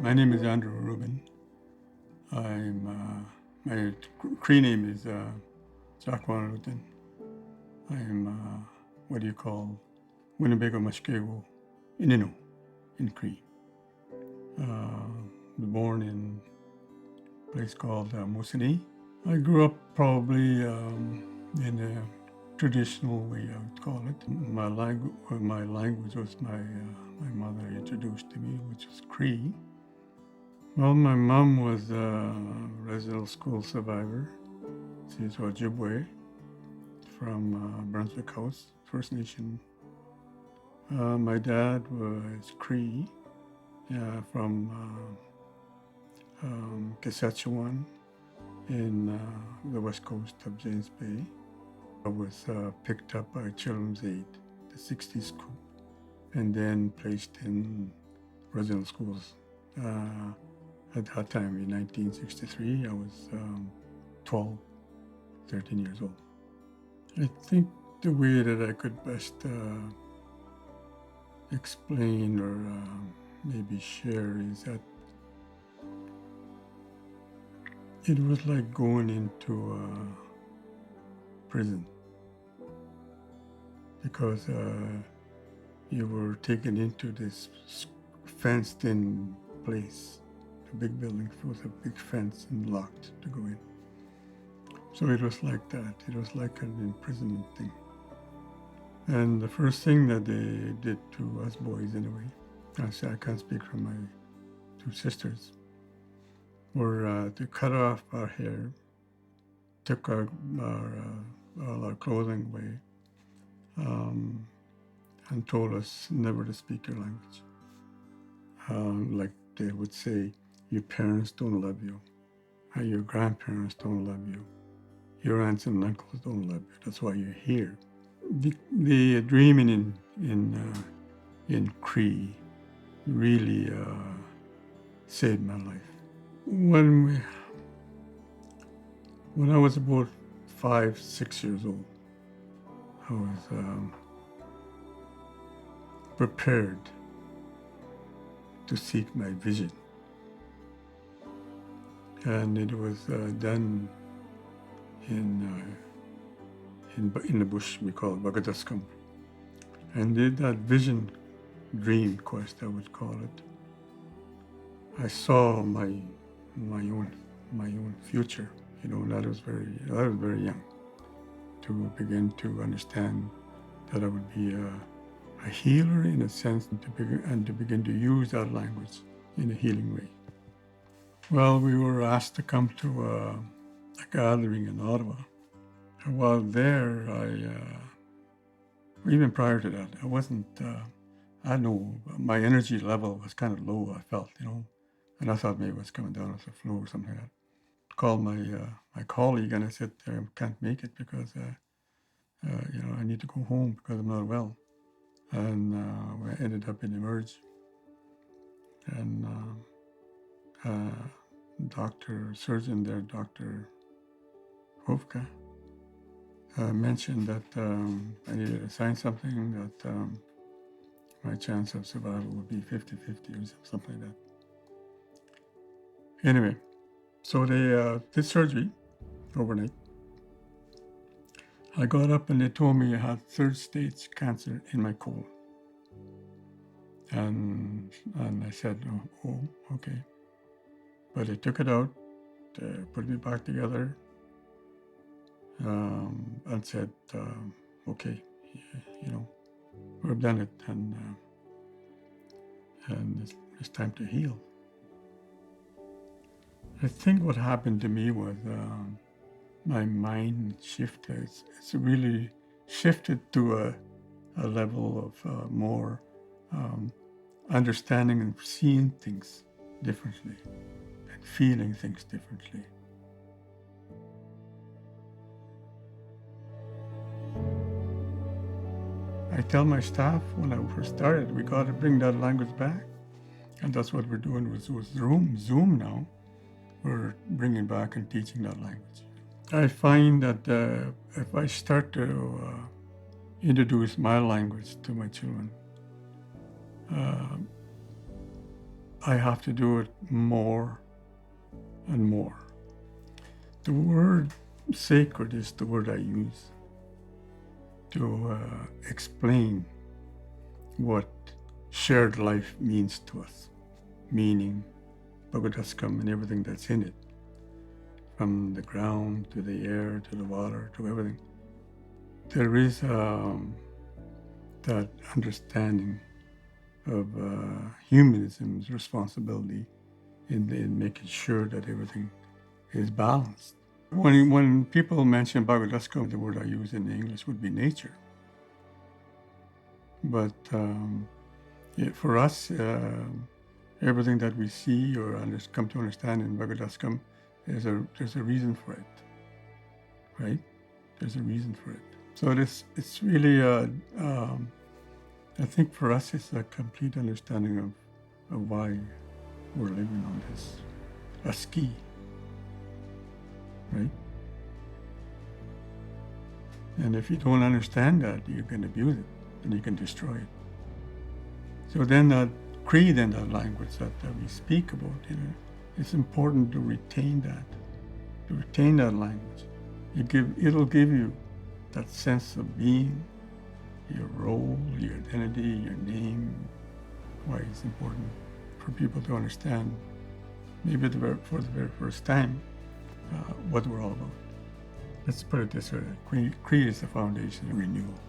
My name is Andrew Reuben. My Cree name is Luton. I'm what do you call Winnebago Muskego Ininu in Cree. Born in a place called Moosonee. I grew up probably in a traditional way, I would call it. My language was my mother introduced to me, which was Cree. Well, my mom was a residential school survivor. She's Ojibwe from Brunswick House, First Nation. My dad was Cree from Saskatchewan in the west coast of James Bay. I was picked up by Children's Aid, the 60s school, and then placed in residential schools. At that time, in 1963, I was 12, 13 years old. I think the way that I could best explain or maybe share is that it was like going into a prison because you were taken into this fenced-in place. A big building with a big fence and locked to go in. So it was like that. It was like an imprisonment thing. And the first thing that they did to us boys anyway, I can't speak for my two sisters, were to cut off our hair, took all our clothing away, and told us never to speak your language. Like they would say, your parents don't love you. Your grandparents don't love you. Your aunts and uncles don't love you. That's why you're here. The dreaming in Cree really saved my life. When I was about 5, 6 years old, I was prepared to seek my vision. And it was done in the bush, we call it Bagadaskam. And did that vision dream quest, I would call it. I saw my own future, and I was very young to begin to understand that I would be a healer in a sense, and to begin to use that language in a healing way. Well, we were asked to come to a gathering in Ottawa. And while there, even prior to that, I wasn't, I don't know, my energy level was kind of low, I felt, and I thought maybe it was coming down off the floor or something like that. I called my colleague and I said, I can't make it because, I need to go home because I'm not well. And we ended up in Emerge. And surgeon there, Dr. Hovka, mentioned that I needed to sign something, that my chance of survival would be 50-50 or something like that. Anyway, so they did surgery overnight. I got up and they told me I had 3rd-stage cancer in my colon. And I said, oh, okay. But they took it out, put me back together, and said, okay, we've done it, and it's time to heal. I think what happened to me was my mind shifted. It's really shifted to a level of more understanding and seeing things differently and feeling things differently. I tell my staff when I first started, we got to bring that language back. And that's what we're doing with Zoom now. We're bringing back and teaching that language. I find that if I start to introduce my language to my children, I have to do it more and more. The word sacred is the word I use to explain what shared life means to us, meaning Bagadaskam and everything that's in it, from the ground to the air to the water to everything. There is that understanding of humanism's responsibility in making sure that everything is balanced. When people mention Bagadaskam, the word I use in English would be nature. But for us, everything that we see or come to understand in Bagadaskam, there's a reason for it, right? There's a reason for it. So it's really, I think for us, it's a complete understanding of why we're living on this, a ski, right? And if you don't understand that, you can abuse it and you can destroy it. So then that Cree, then that language that we speak about, it's important to retain that language. It'll give you that sense of being, your role, your identity, your name, why it's important for people to understand, maybe for the very first time, what we're all about. Let's put it this way, Cree is the foundation of renewal.